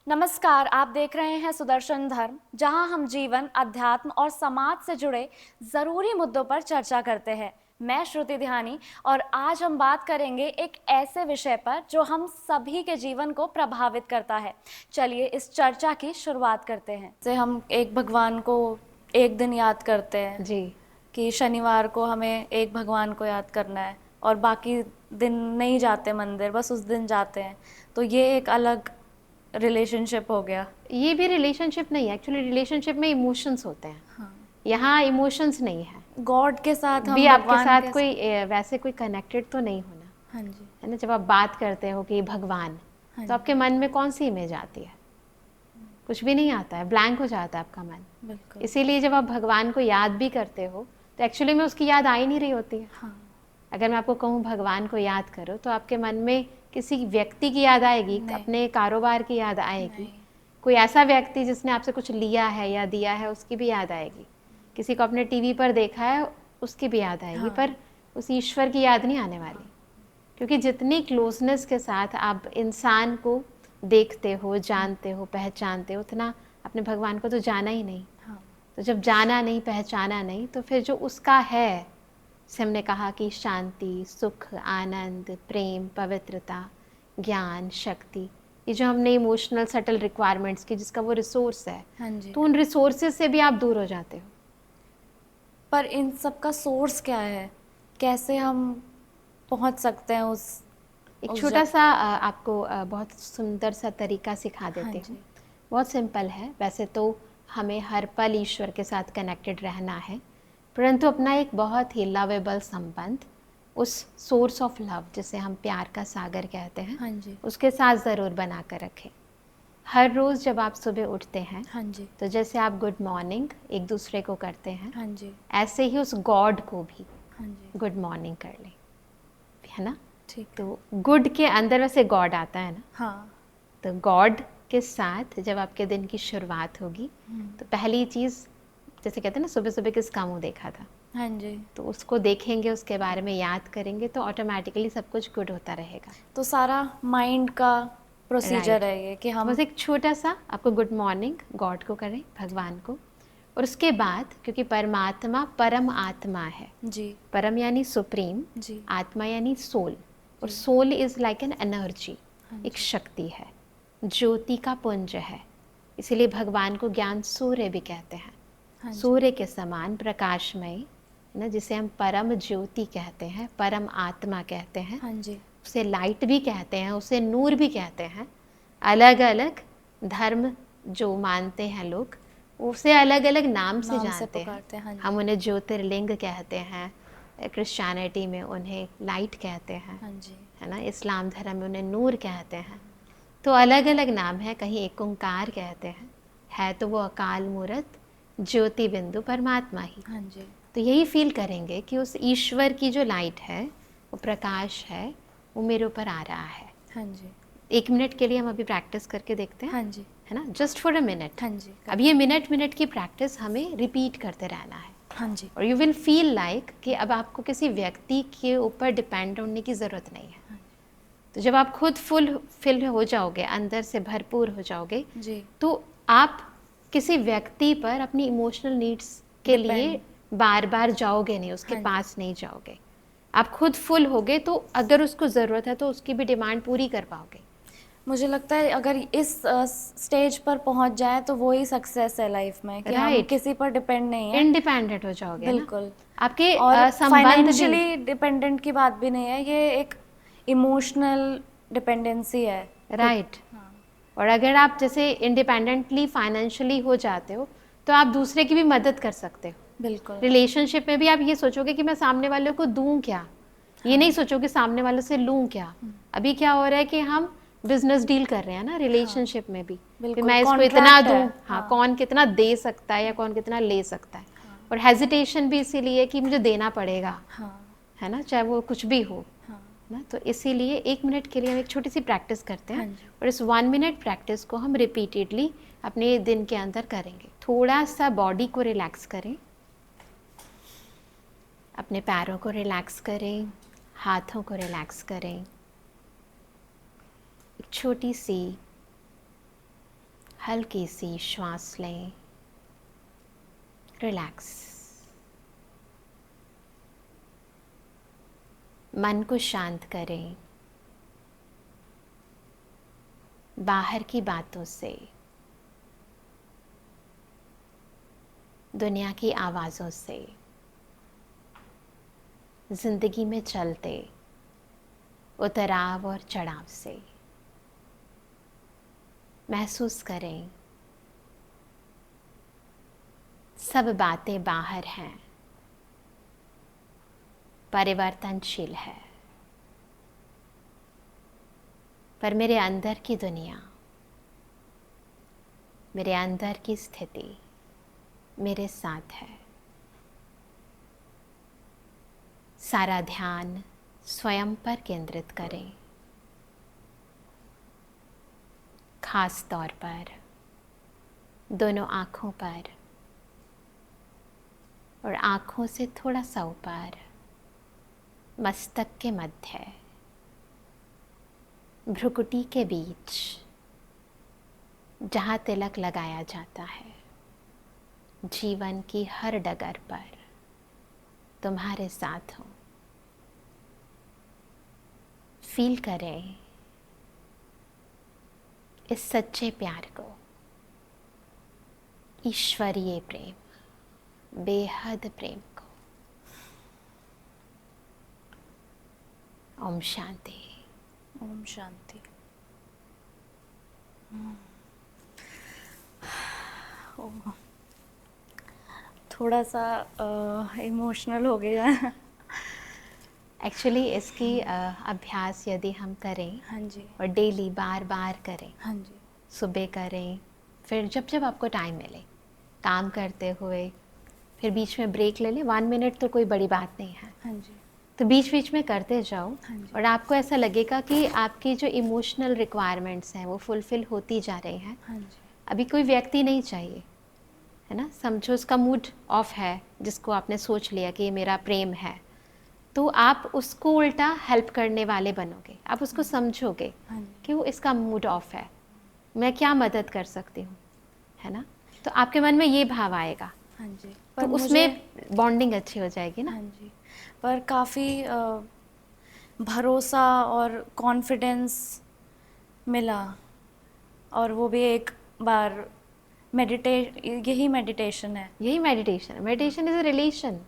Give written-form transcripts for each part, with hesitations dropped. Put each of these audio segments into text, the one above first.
नमस्कार, आप देख रहे हैं सुदर्शन धर्म, जहां हम जीवन, अध्यात्म और समाज से जुड़े जरूरी मुद्दों पर चर्चा करते हैं। मैं श्रुति ध्यानी और आज हम बात करेंगे एक ऐसे विषय पर जो हम सभी के जीवन को प्रभावित करता है। चलिए इस चर्चा की शुरुआत करते हैं। जैसे हम एक भगवान को एक दिन याद करते हैं जी। कि शनिवार को हमें एक भगवान को याद करना है और बाकी दिन नहीं जाते मंदिर, बस उस दिन जाते हैं। तो ये एक अलग रिलेशनशिप हो गया। ये भी रिलेशनशिप नहीं है, एक्चुअली रिलेशनशिप में इमोशंस होते हैं। हाँ, यहाँ इमोशंस नहीं है। गॉड के साथ भी हम आपके भगवान साथ के कोई वैसे कोई कनेक्टेड तो नहीं होना हाँ जी, है ना। जब आप बात करते हो कि भगवान, हाँ तो आपके जी, मन में कौन सी इमेज आती है? कुछ भी नहीं आता है, ब्लैंक हो जाता है आपका मन। बिल्कुल। इसीलिए जब आप भगवान को याद भी करते हो तो एक्चुअली में उसकी याद आ ही नहीं रही होती है। हाँ, अगर मैं आपको कहूँ भगवान को याद करो, तो आपके मन में किसी व्यक्ति की याद आएगी, नहीं, अपने कारोबार की याद आएगी, नहीं, कोई ऐसा व्यक्ति जिसने आपसे कुछ लिया है या दिया है उसकी भी याद आएगी, किसी को आपने टीवी पर देखा है उसकी भी याद आएगी, हाँ, पर उस ईश्वर की याद नहीं आने वाली। क्योंकि जितनी क्लोजनेस के साथ आप इंसान को देखते हो, जानते हो, पहचानते हो, उतना अपने भगवान को तो जाना ही नहीं। हाँ, तो जब जाना नहीं, पहचाना नहीं, तो फिर जो उसका है, जैसे हमने कहा कि शांति, सुख, आनंद, प्रेम, पवित्रता, ज्ञान, शक्ति, ये जो हमने इमोशनल सटल रिक्वायरमेंट्स की, जिसका वो रिसोर्स है, हाँ जी। तो उन रिसोर्सेज से भी आप दूर हो जाते हो। पर इन सब का सोर्स क्या है? कैसे हम पहुंच सकते हैं एक उस छोटा जगह? सा आपको बहुत सुंदर सा तरीका सिखा हाँ देती हूँ। जी, बहुत सिंपल है। वैसे तो हमें हर पल ईश्वर के साथ कनेक्टेड रहना है, परंतु अपना एक बहुत ही लवेबल संबंध उस सोर्स ऑफ लव, जिसे हम प्यार का सागर कहते हैं, हाँ जी, उसके साथ ज़रूर बना कर रखें। हर रोज़ जब आप सुबह उठते हैं, हाँ जी, तो जैसे आप गुड मॉर्निंग एक दूसरे को करते हैं, हाँ जी, ऐसे ही उस गॉड को भी हाँ जी। गुड मॉर्निंग कर लें, है ना। ठीक है। तो गुड के अंदर वैसे गॉड आता है ना। हाँ, तो गॉड के साथ जब आपके दिन की शुरुआत होगी, तो पहली चीज़, जैसे कहते हैं ना, सुबह सुबह किसका मुंह देखा था, हाँ जी। तो उसको देखेंगे, उसके बारे में याद करेंगे, तो ऑटोमेटिकली सब कुछ गुड होता रहेगा। तो सारा माइंड का प्रोसीजर राइट। है ये कि तो हम बस एक छोटा सा आपको गुड मॉर्निंग गॉड को करें, भगवान को। और उसके बाद, क्योंकि परमात्मा परम आत्मा है, जी, परम यानी सुप्रीम, जी, आत्मा यानी सोल, और जी, soul is like an energy, हाँ एक जी, शक्ति है, ज्योति का पुंज है। इसीलिए भगवान को ज्ञान सूर्य भी कहते हैं। हाँ जी, सूर्य के समान प्रकाशमय ना, जिसे हम परम ज्योति कहते हैं, परम आत्मा कहते हैं, हाँ जी। उसे लाइट भी कहते हैं, उसे नूर भी कहते हैं। अलग अलग धर्म जो मानते हैं लोग, उसे अलग अलग नाम से नाम से जानते हैं। पुकारते हैं। हाँ हम जी, उन्हें ज्योतिर्लिंग कहते हैं, क्रिश्चियनिटी में उन्हें लाइट कहते हैं, हाँ जी, है ना। इस्लाम धर्म में उन्हें नूर कहते हैं। तो अलग अलग नाम है, कहीं एक ओंकार कहते हैं, है तो वो अकाल मूरत ज्योति बिंदु परमात्मा ही। हाँ जी, तो यही फील करेंगे कि उस ईश्वर की जो लाइट है, वो प्रकाश है, वो मेरे ऊपर आ रहा है। हाँ जी, 1 मिनट के लिए हम अभी प्रैक्टिस करके देखते हैं, हाँ जी, है ना, जस्ट फॉर अ मिनट। हाँ जी, अब ये मिनट मिनट की प्रैक्टिस हमें रिपीट करते रहना है, हाँ जी, और यू विल फील लाइक कि अब आपको किसी व्यक्ति के ऊपर डिपेंड होने की ज़रूरत नहीं है। तो जब आप खुद फुल फिल हो जाओगे, अंदर से भरपूर हो जाओगे, जी, तो आप किसी व्यक्ति पर अपनी इमोशनल नीड्स के लिए डिपेंड। बार बार जाओगे नहीं, उसके हाँ जी, पास नहीं जाओगे। आप खुद फुल होगे, तो अगर उसको ज़रूरत है तो उसकी भी डिमांड पूरी कर पाओगे। मुझे लगता है अगर इस स्टेज पर पहुंच जाए तो वो ही सक्सेस है लाइफ में, कि हम राइट। किसी पर डिपेंड नहीं है। इंडिपेंडेंट हो जाओगे ना, बिल्कुल। आपके और संबंध भी। फाइनेंशियली डिपेंडेंट की बात भी नहीं है, ये एक इमोशनल डिपेंडेंसी है खुद। राइट। हाँ, और अगर आप जैसे इंडिपेंडेंटली फाइनेंशियली हो जाते हो, तो आप दूसरे की भी मदद कर सकते हो। बिल्कुल। रिलेशनशिप में भी आप ये सोचोगे कि मैं सामने वाले को दूं क्या, ये हाँ, नहीं सोचोगे सामने वाले से लूं क्या। अभी क्या हो रहा है कि हम बिजनेस डील कर रहे हैं ना, हाँ, रिलेशनशिप में भी, कि बिल्कुल मैं इसको इतना कॉन्ट्रैक्ट है। दूं, हाँ, हाँ, कौन कितना दे सकता है या कौन कितना ले सकता है। हाँ, और हेजिटेशन भी इसीलिए कि मुझे देना पड़ेगा, हाँ, है ना, चाहे वो कुछ भी हो हाँ, ना। तो इसीलिए 1 मिनट के लिए हम एक छोटी सी प्रैक्टिस करते हैं, हाँ जी, और इस 1 मिनट प्रैक्टिस को हम रिपीटेडली अपने दिन के अंदर करेंगे। थोड़ा सा बॉडी को रिलैक्स करें, अपने पैरों को रिलैक्स करें, हाथों को रिलैक्स करें। एक छोटी सी हल्की सी श्वास लें, रिलैक्स। मन को शांत करें बाहर की बातों से, दुनिया की आवाज़ों से, जिंदगी में चलते उतराव और चढ़ाव से। महसूस करें सब बातें बाहर हैं, परिवर्तनशील है, पर मेरे अंदर की दुनिया, मेरे अंदर की स्थिति मेरे साथ है। सारा ध्यान स्वयं पर केंद्रित करें, खास तौर पर दोनों आँखों पर और आँखों से थोड़ा सा ऊपर मस्तक के मध्य, भ्रुकुटी के बीच, जहाँ तिलक लगाया जाता है। जीवन की हर डगर पर तुम्हारे साथ हो। फील करें इस सच्चे प्यार को, ईश्वरीय प्रेम, बेहद प्रेम को। ओम शांति। ओम शांति। ओह, थोड़ा सा इमोशनल हो गया। एक्चुअली इसकी अभ्यास यदि हम करें, हाँ जी, और डेली बार बार करें, हाँ जी, सुबह करें, फिर जब जब आपको टाइम मिले, काम करते हुए, फिर बीच में ब्रेक ले लें। 1 मिनट तो कोई बड़ी बात नहीं है, हाँ जी, तो बीच बीच में करते जाओ। हाँ जी। और आपको ऐसा लगेगा कि आपकी जो इमोशनल रिक्वायरमेंट्स हैं वो फुलफ़िल होती जा रही हैं। हाँ जी, अभी कोई व्यक्ति नहीं चाहिए, है ना। समझो उसका मूड ऑफ है, जिसको आपने सोच लिया कि ये मेरा प्रेम है, तो आप उसको उल्टा हेल्प करने वाले बनोगे। आप उसको समझोगे हाँ जी, कि वो इसका मूड ऑफ है, मैं क्या मदद कर सकती हूँ, है ना। तो आपके मन में ये भाव आएगा, हाँ जी। तो पर उसमें बॉन्डिंग अच्छी हो जाएगी ना। हाँ जी, पर काफ़ी भरोसा और कॉन्फिडेंस मिला, और वो भी एक बार यही मेडिटेशन है। यही मेडिटेशन है। मेडिटेशन इज अ रिलेशन,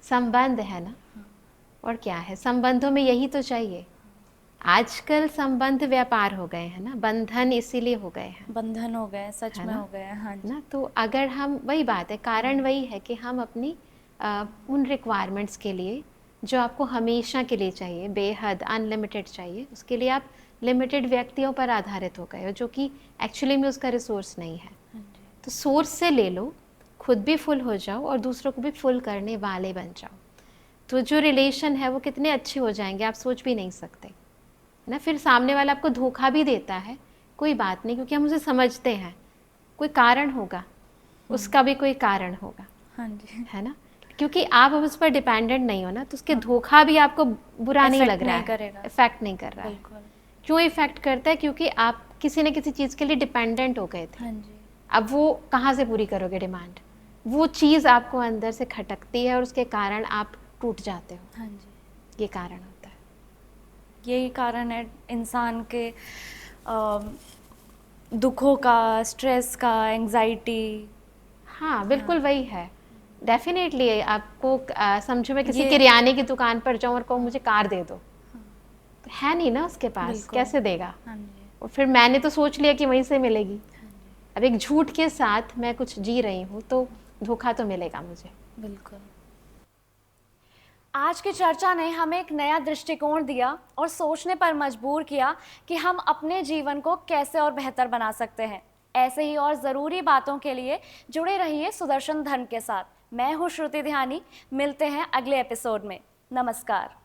संबंध है ना। और क्या है, संबंधों में यही तो चाहिए। आजकल संबंध व्यापार हो गए हैं ना, बंधन इसीलिए हो गए हैं, बंधन हो गए, सच है में ना? हो गए। हाँ जी, ना। तो अगर हम, वही बात है, कारण वही है कि हम अपनी उन रिक्वायरमेंट्स के लिए जो आपको हमेशा के लिए चाहिए, बेहद अनलिमिटेड चाहिए, उसके लिए आप लिमिटेड व्यक्तियों पर आधारित हो गए हो, जो कि एक्चुअली में उसका रिसोर्स नहीं है। हाँ जी, तो सोर्स से ले लो, खुद भी फुल हो जाओ और दूसरों को भी फुल करने वाले बन जाओ। तो जो रिलेशन है वो कितने अच्छे हो जाएंगे, आप सोच भी नहीं सकते, है ना। फिर सामने वाला आपको धोखा भी देता है, कोई बात नहीं, क्योंकि हम उसे समझते हैं, कोई कारण होगा, उसका भी कोई कारण होगा, हाँ जी। है ना। क्योंकि आप अब उस पर डिपेंडेंट नहीं हो ना, तो उसके धोखा भी आपको बुरा नहीं लग रहा है, इफेक्ट नहीं कर रहा है। बिल्कुल। क्यों इफेक्ट करता है? क्योंकि आप किसी न किसी चीज़ के लिए डिपेंडेंट हो गए थे। हाँ जी, अब वो कहाँ से पूरी करोगे डिमांड? वो चीज़ आपको अंदर से खटकती है और उसके कारण आप टूट जाते हो। हाँ जी, ये कारण होता है। यही कारण है इंसान के दुखों का, स्ट्रेस का, एंजाइटी। हाँ, बिल्कुल वही है। डेफिनेटली आपको समझो मैं किसी ये- किराने की दुकान पर जाऊँ और कहूँ मुझे कार दे दो, तो है नहीं ना उसके पास, बिल्कुल। कैसे देगा? हाँ जी, और फिर मैंने तो सोच लिया कि वहीं से मिलेगी। अब एक झूठ के साथ मैं कुछ जी रही हूँ, तो धोखा तो मिलेगा मुझे। बिल्कुल। आज की चर्चा ने हमें एक नया दृष्टिकोण दिया और सोचने पर मजबूर किया कि हम अपने जीवन को कैसे और बेहतर बना सकते हैं। ऐसे ही और ज़रूरी बातों के लिए जुड़े रहिए सुदर्शन धर्म के साथ। मैं हूँ श्रुति ध्यानी। मिलते हैं अगले एपिसोड में। नमस्कार।